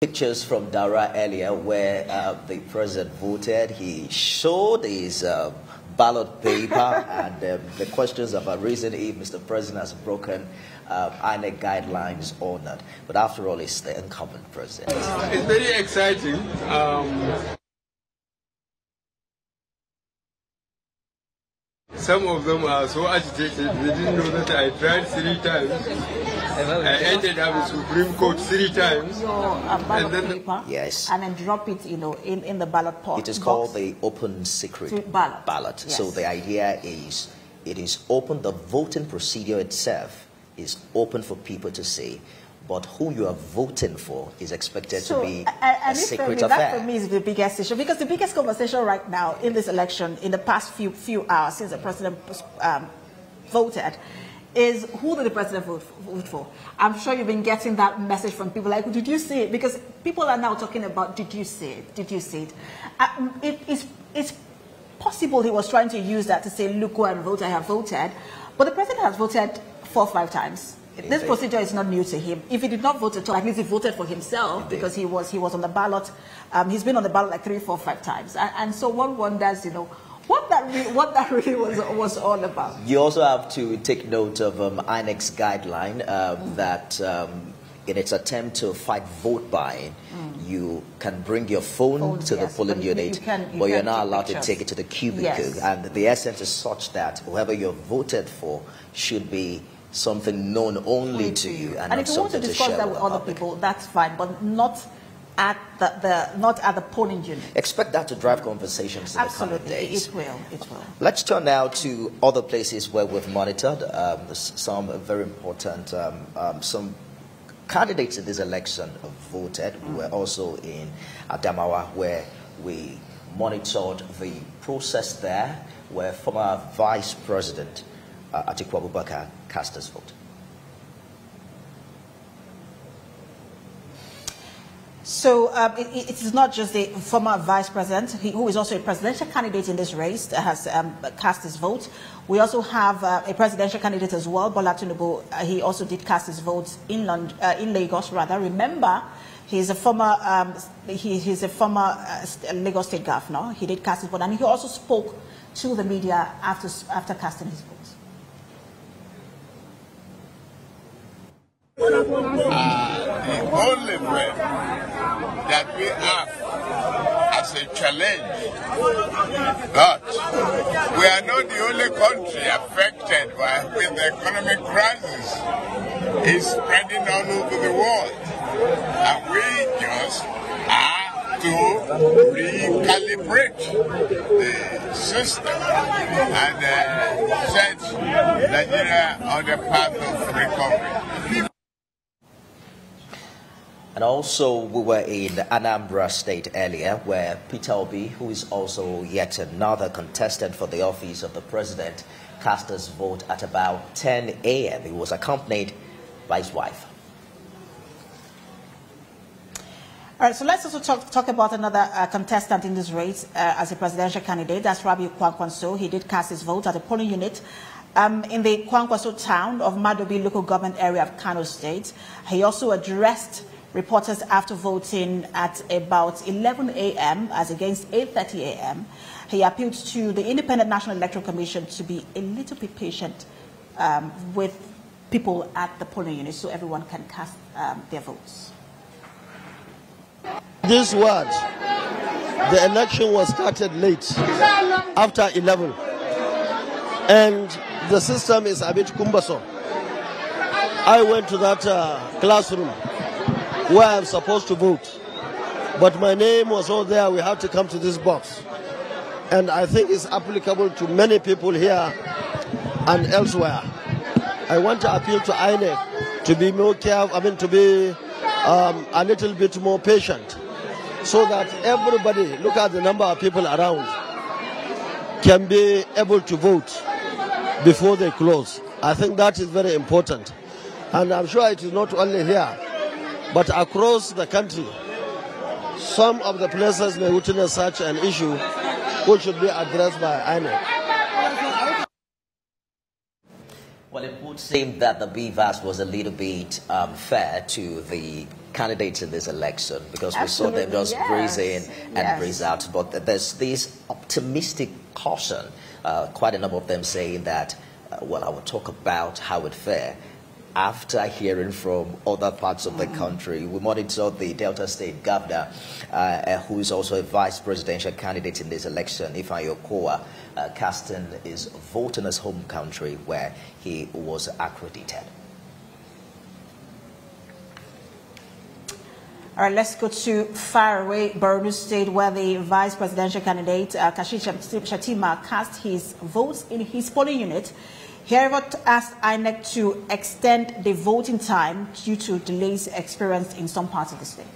Pictures from Dara earlier where the president voted. He showed his ballot paper and the questions about reason if Mr. President has broken INEC guidelines or not. But after all, it's the incumbent president. It's very exciting. Some of them are so agitated, they didn't know that I tried 3 times. I ended up in Supreme Court 3 times. Your ballot paper, yes, and then drop it, in the ballot pot. It is called the open secret ballot. Yes. So the idea is it is open. The voting procedure itself is open for people to see. But who you are voting for is expected to be a secret affair. That for me is the biggest issue, because the biggest conversation right now in this election, in the past few hours since the president voted, is who did the president vote for? I'm sure you've been getting that message from people like, did you see it? Because people are now talking about, did you see it? Did you see it? It's possible he was trying to use that to say, look, go and vote, I have voted. But the president has voted 4 or 5 times. This procedure is not new to him. If he did not vote at all, at least he voted for himself, because he was on the ballot. He's been on the ballot like 3, 4, 5 times, and so one wonders, what that really was all about. You also have to take note of INEC's guideline that in its attempt to fight vote buying, you can bring your phone to the polling unit, but you're not allowed to take it to the cubicle. Yes. And the essence is such that whoever you're voted for should be something known only to you, and if you want to discuss that with other people, that's fine, but not at the polling unit. Expect that to drive conversations in the coming days. It will. Let's turn now to other places where we've monitored some very important. Some candidates in this election voted. We were also in Adamawa, where we monitored the process there, where former Vice President Atiku Abubakar cast his vote. So it is not just the former vice president, who is also a presidential candidate in this race, that has cast his vote. We also have a presidential candidate as well, Bola Tinubu. He also did cast his vote in Lagos. Rather, remember, he's a former Lagos State governor. He did cast his vote, and he also spoke to the media after casting his vote. The only way that we have as a challenge, but we are not the only country affected with the economic crisis. It's spreading all over the world, and we just have to recalibrate the system and set Nigeria on the path of recovery. And also, we were in Anambra State earlier, where Peter Obi, who is also yet another contestant for the office of the president, cast his vote at about 10 a.m. He was accompanied by his wife. All right, so let's also talk about another contestant in this race as a presidential candidate. That's Rabiu Kwankwaso. He did cast his vote at a polling unit in the Kwankwaso town of Madobi local government area of Kano State. He also addressed reporters after voting at about 11 a.m. as against 8:30 a.m. He appealed to the Independent National Electoral Commission to be a little bit patient with people at the polling unit so everyone can cast their votes. This was, the election was started late, after 11, and the system is a bit cumbersome. I went to that classroom where I'm supposed to vote, but my name was all there. We had to come to this box, and I think it's applicable to many people here and elsewhere. I want to appeal to INEC to be more careful, to be a little bit more patient, so that everybody, look at the number of people around, can be able to vote before they close. I think that is very important, and I'm sure it is not only here, but across the country, some of the places may witness such an issue which should be addressed by INEC. Well, it would seem that the BVAS was a little bit fair to the candidates in this election, because we saw them just breeze in and breeze out. But there's this optimistic caution, quite a number of them saying that, well, I will talk about how it fared. After hearing from other parts of the country, we monitored the Delta State governor, who is also a vice presidential candidate in this election, Ifeanyi Okowa, casting his vote in his home country where he was accredited. All right, let's go to faraway Borno State, where the vice presidential candidate, Kashim Shettima, cast his votes in his polling unit. He however asked INEC to extend the voting time due to delays experienced in some parts of the state.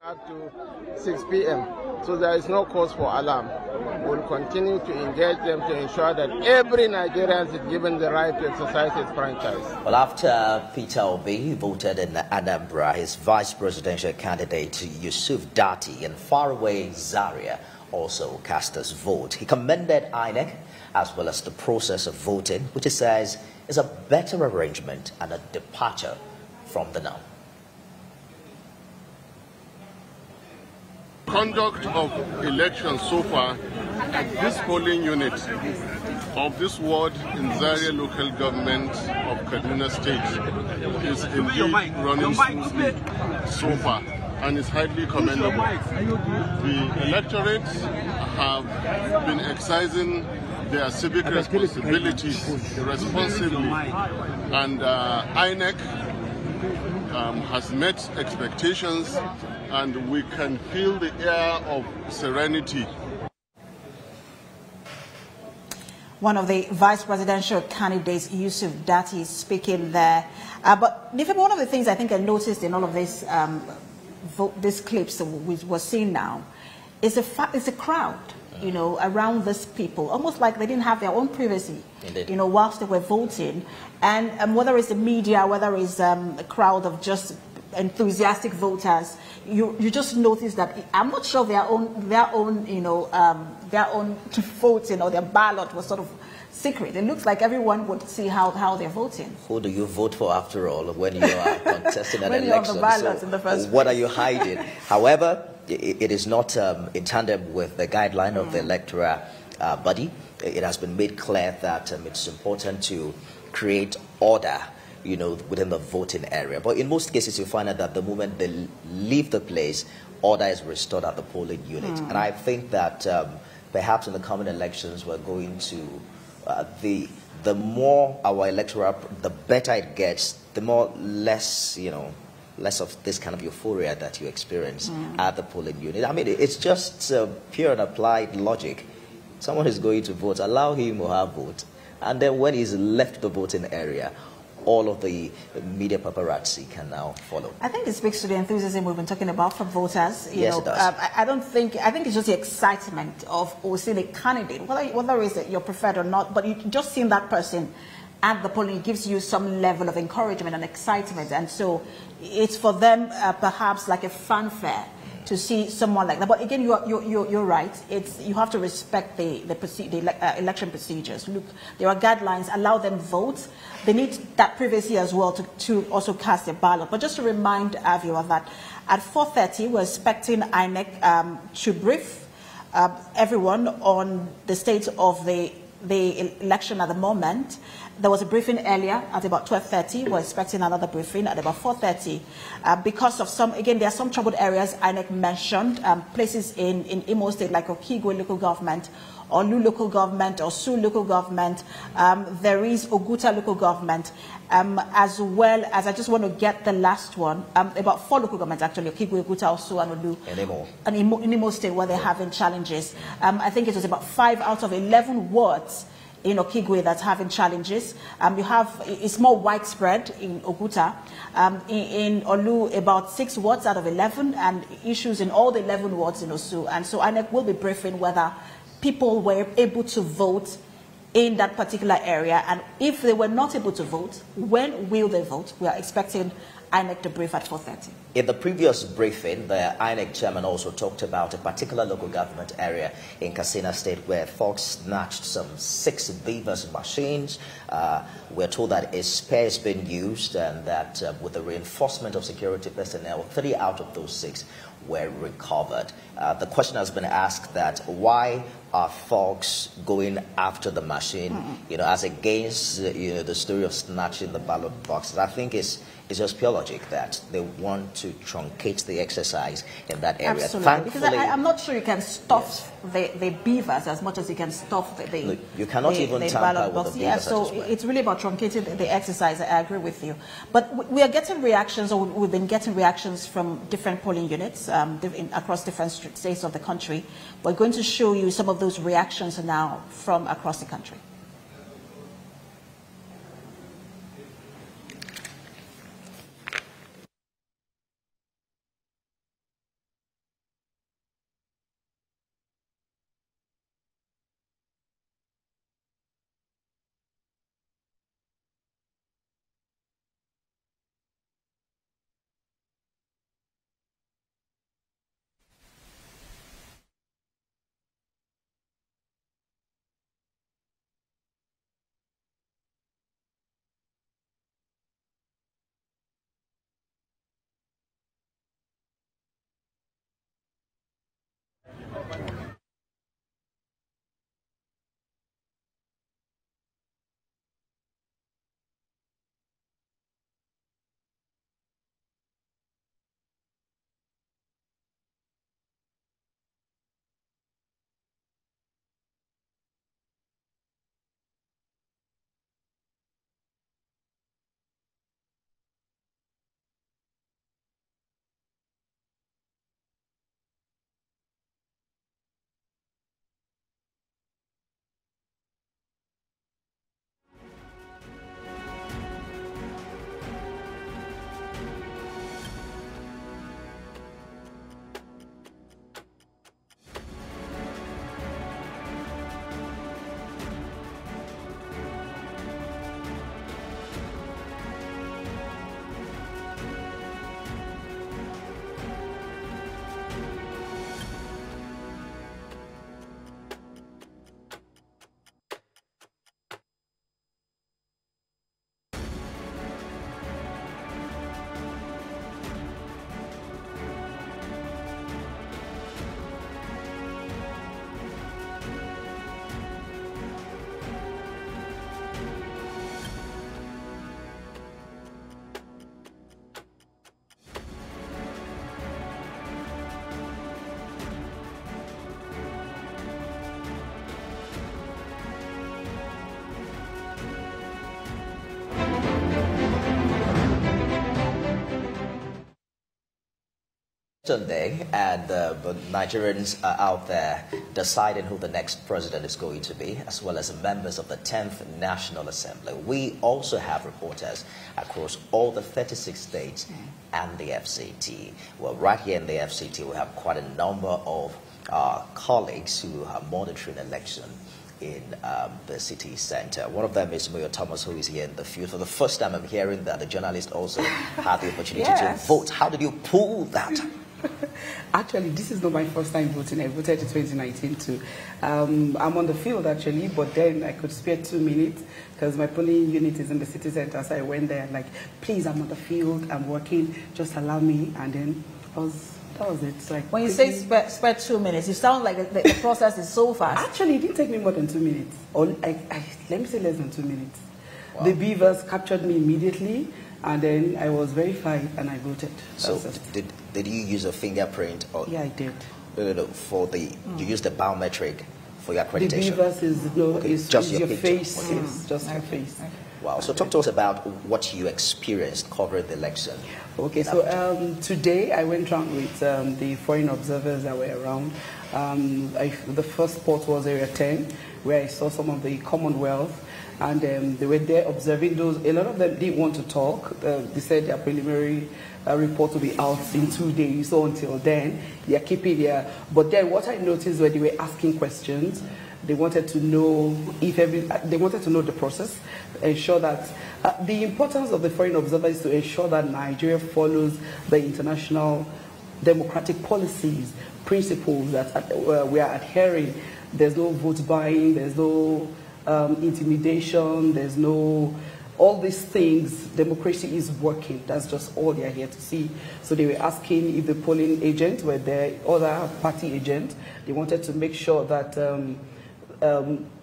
Up to 6 p.m. So there is no cause for alarm. We'll continue to engage them to ensure that every Nigerian is given the right to exercise his franchise. Well, after Peter Obi voted in Anambra, his vice presidential candidate Yusuf Dati in faraway Zaria also cast his vote. He commended INEC as well as the process of voting, which he says is a better arrangement and a departure from the norm. Conduct of elections so far at this polling unit of this ward in Zaria local government of Kaduna State is indeed running smoothly so far and is highly commendable. The electorates have been exercising their civic responsibilities responsibly, and INEC has met expectations, and we can feel the air of serenity. One of the vice presidential candidates, Yusuf Dati, is speaking there. But one of the things I think I noticed in all of this, these clips that we're seeing now is the crowd, you know, around these people, almost like they didn't have their own privacy, Indeed. you know, whilst they were voting. And whether it's the media, whether it's a crowd of just enthusiastic voters, you just notice that I'm not sure their own you know their own voting or their ballot was sort of secret. It looks like everyone would see how they're voting. Who do you vote for after all when you are contesting an election? On the ballot in the first what are you hiding? However, it is not in tandem with the guideline of the electoral body. It has been made clear that it's important to create order, you know, within the voting area. But in most cases, you find out that the moment they leave the place, order is restored at the polling unit. And I think that perhaps in the coming elections, we're going to, the more our electoral, the better it gets, the more less of this kind of euphoria that you experience at the polling unit. I mean, it's just pure and applied logic. Someone is going to vote, allow him or her vote. And then when he's left the voting area, all of the media paparazzi can now follow. I think it speaks to the enthusiasm we've been talking about from voters. Yes, it does. I think it's just the excitement of seeing a candidate, whether it's your preferred or not, but you just seeing that person at the polling gives you some level of encouragement and excitement. And so it's for them perhaps like a fanfare to see someone like that. But again, you're right. You have to respect the election procedures. Look, there are guidelines. Allow them vote. They need that privacy as well to also cast their ballot. But just to remind everyone that at 4:30, we're expecting INEC to brief everyone on the state of the election at the moment. There was a briefing earlier at about 12:30. We're expecting another briefing at about 4:30. Because of there are some troubled areas INEC mentioned, places in Imo State like Okigwe local government, Olu local government, or Su local government. There is Oguta local government, as well as, I just want to get the last one, about 4 local governments actually, Okigwe, Oguta, Osu, and Olu. And in Imo State where they're having challenges. I think it was about 5 out of 11 wards in Okigwe that's having challenges. It's more widespread in Oguta. In Olu, about 6 wards out of 11, and issues in all the 11 wards in Osu. And so INEC will be briefing whether people were able to vote in that particular area, and if they were not able to vote, when will they vote? We are expecting INEC to brief at 4:30. In the previous briefing, the INEC chairman also talked about a particular local government area in Katsina State where folks snatched some 6 beavers machines. We're told that a spare has been used and that with the reinforcement of security personnel, 3 out of those 6 were recovered. The question has been asked that why are folks going after the machine, as against, the story of snatching the ballot boxes? I think it's just pure logic that they want to truncate the exercise in that area. Absolutely, because I'm not sure you can stuff the beavers as much as you can stuff the no, you cannot even tamper with the beavers. Yeah, so it's really about truncating the exercise. I agree with you. But we are getting reactions, or we've been getting reactions from different polling units across different states of the country. We're going to show you some of those reactions now from across the country. Day, and Nigerians are out there deciding who the next president is going to be, as well as members of the 10th National Assembly. We also have reporters across all the 36 states and the FCT. Well, right here in the FCT, we have quite a number of colleagues who are monitoring election in the city center. One of them is Moyo Thomas, who is here in the field. For the first time, I'm hearing that the journalist also had the opportunity to vote. How did you pull that? Actually, this is not my first time voting. I voted in 2019 too. I'm on the field actually, but then I could spare 2 minutes because my polling unit is in the city center. So I went there like, please, I'm on the field, I'm working, just allow me. And then that was it. It's like, when you say spare 2 minutes, you sound like the process is so fast. Actually, it didn't take me more than 2 minutes. Or let me say less than 2 minutes. Wow. The beavers captured me immediately. And then I was verified and I voted. So did you use a fingerprint? Or yeah, I did. No, for the, you used the biometric for your accreditation? The beavers is just your picture. face. Yes, just your face. Wow. So talk to us about what you experienced covering the election. Okay, so today I went around with the foreign observers that were around. The first spot was Area 10, where I saw some of the Commonwealth. And they were there observing those. A lot of them didn't want to talk. They said their preliminary report will be out in 2 days. So until then, they are keeping their. But then what I noticed when they were asking questions, They wanted to know they wanted to know the process, ensure that the importance of the foreign observer is to ensure that Nigeria follows the international democratic policies, principles that we are adhering. There's no vote buying, there's no intimidation, there's no all these things. Democracy is working. That's just all they are here to see. So they were asking if the polling agent were there, other party agent. They wanted to make sure that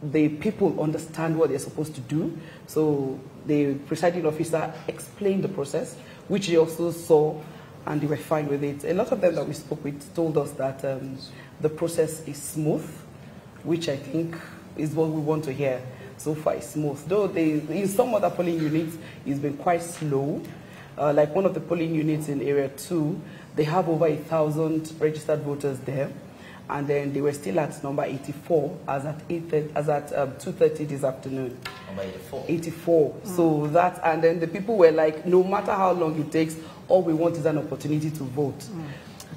the people understand what they're supposed to do. So the presiding officer explained the process, which they also saw, and they were fine with it. A lot of them that we spoke with told us that the process is smooth, which I think is what we want to hear. So far it's smooth. Though in some other polling units, it's been quite slow. Like one of the polling units in Area 2, they have over 1,000 registered voters there. And then they were still at number 84 as at 2:30 this afternoon. Number 84? 84. So that, and then the people were like, no matter how long it takes, all we want is an opportunity to vote.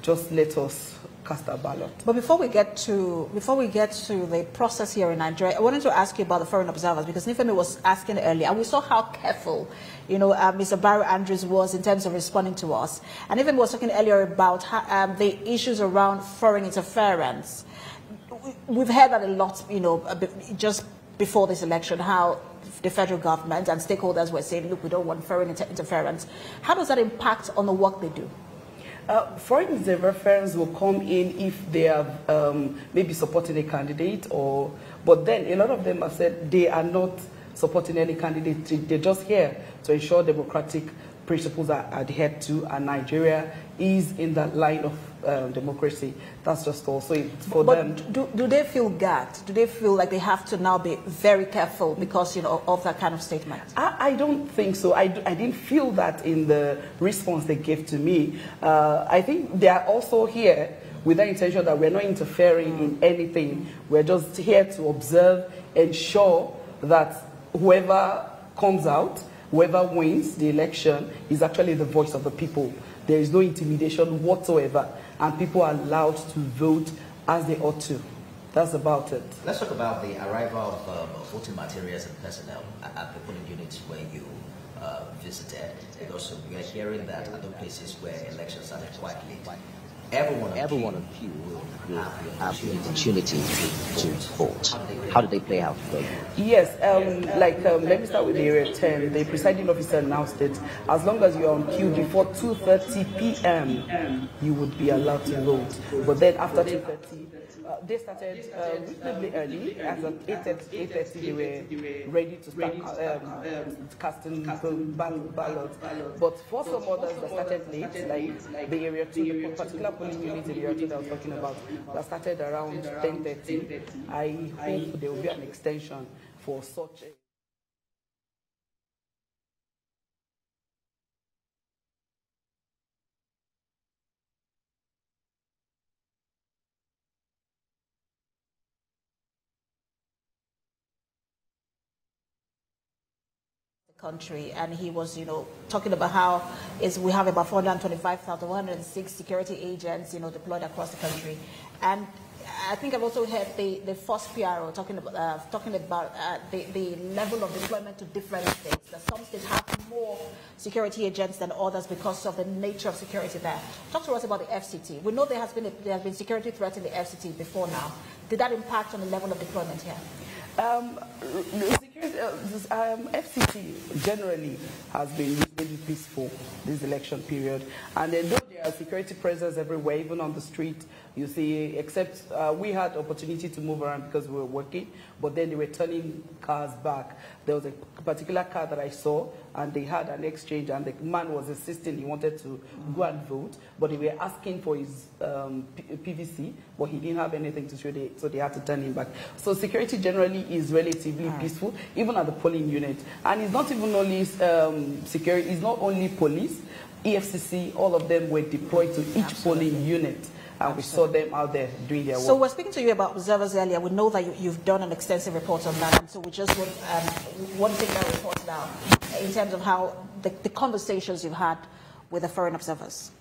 Just let us cast our ballot. But before we get to the process here in Nigeria, I wanted to ask you about the foreign observers, because Nifemi was asking earlier, and we saw how careful, Mr. Barry Andrews was in terms of responding to us. And Nifemi was talking earlier about how, the issues around foreign interference. We've heard that a lot, just before this election, how the federal government and stakeholders were saying, look, we don't want foreign interference. How does that impact on the work they do? Foreign interference will come in if they are maybe supporting a candidate, but then a lot of them have said they are not supporting any candidate. They're just here to ensure democratic principles are adhered to, and Nigeria is in that line of democracy. That's just also for them. Do they feel gagged? Do they feel like they have to now be very careful because of that kind of statement? I don't think so. I didn't feel that in the response they gave to me. I think they are also here with the intention that we're not interfering in anything. We're just here to observe, ensure that whoever comes out, whoever wins the election is actually the voice of the people. There is no intimidation whatsoever, and people are allowed to vote as they ought to. That's about it. Let's talk about the arrival of voting materials and personnel at the polling units where you visited, because we are hearing that other places where elections started quite late. Everyone of you will have the opportunity to vote. How did they play out for you? Yes, let me start with Area 10. The presiding officer announced it. As long as you're on queue before 2:30 p.m., you would be allowed to vote. But then after 2:30, they started reasonably early. As at 8:30, they were ready to start casting ballots. But for some others that started late, like the Area 2, the particular polling unit in the Area 2 that I was talking about, that started around 10:30. I hope there will be an extension for such a... country, and he was, talking about how we have about 425,106 security agents, deployed across the country. And I think I've also heard the first PRO talking about the level of deployment to different states. That some states have more security agents than others because of the nature of security there. Talk to us about the FCT. We know there has been security threats in the FCT before now. Did that impact on the level of deployment here? FCT generally has been really peaceful this election period, and though there are security presence everywhere, even on the street, you see, except we had opportunity to move around because we were working, but then they were turning cars back. There was a particular car that I saw, and they had an exchange, and the man was insisting he wanted to go and vote, but they were asking for his PVC, but he didn't have anything to show, so they had to turn him back. So security generally is relatively peaceful, even at the polling unit. And it's not even only security, it's not only police, EFCC, all of them were deployed to each polling unit. And we saw them out there doing their work. So we're speaking to you about observers earlier. We know that you've done an extensive report on that. And so we just want to take that report now in terms of how the conversations you've had with the foreign observers.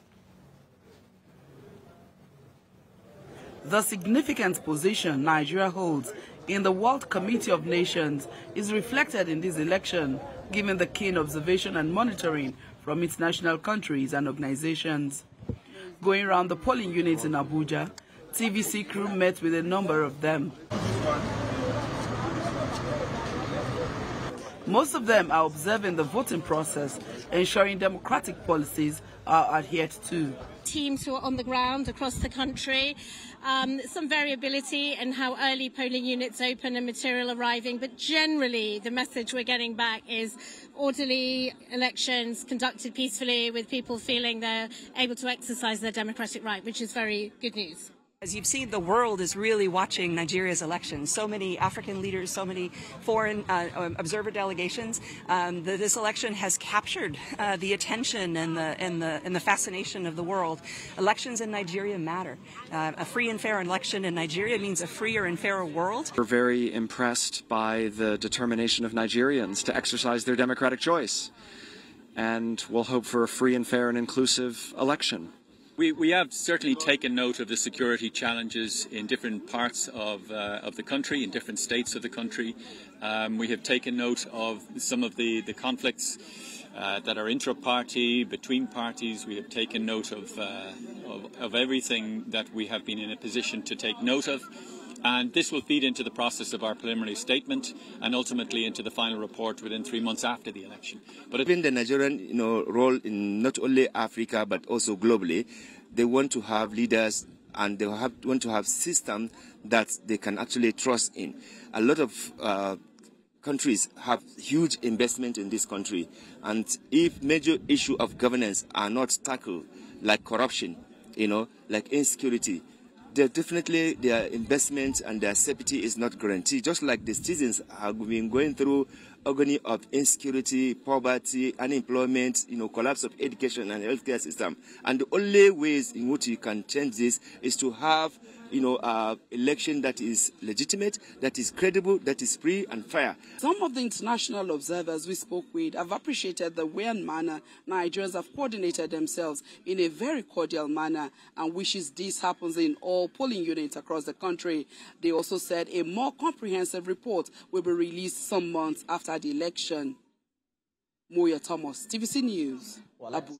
The significant position Nigeria holds in the World Committee of Nations is reflected in this election, given the keen observation and monitoring from international countries and organizations. Going around the polling units in Abuja, TVC crew met with a number of them. Most of them are observing the voting process, ensuring democratic policies are adhered to. Teams who are on the ground across the country, some variability in how early polling units open and material arriving, but generally the message we're getting back is orderly elections conducted peacefully with people feeling they're able to exercise their democratic right, which is very good news. As you've seen, the world is really watching Nigeria's elections. So many African leaders, so many foreign observer delegations. This election has captured the attention and the fascination of the world. Elections in Nigeria matter. A free and fair election in Nigeria means a freer and fairer world. We're very impressed by the determination of Nigerians to exercise their democratic choice, and we'll hope for a free and fair and inclusive election. We have certainly taken note of the security challenges in different parts of the country, in different states of the country. We have taken note of some of the conflicts that are intra-party, between parties. We have taken note of everything that we have been in a position to take note of. And this will feed into the process of our preliminary statement and ultimately into the final report within 3 months after the election. But in the Nigerian role in not only Africa but also globally, they want to have leaders and they want to have systems that they can actually trust in. A lot of countries have huge investment in this country, and if major issue of governance are not tackled, like corruption, like insecurity, definitely their investment and their safety is not guaranteed. Just like the citizens have been going through agony of insecurity, poverty, unemployment, collapse of education and healthcare system. And the only ways in which you can change this is to have election that is legitimate, that is credible, that is free and fair. Some of the international observers we spoke with have appreciated the way and manner Nigerians have coordinated themselves in a very cordial manner and wishes this happens in all polling units across the country. They also said a more comprehensive report will be released some months after the election. Moyo Thomas, TVC News, Abuja.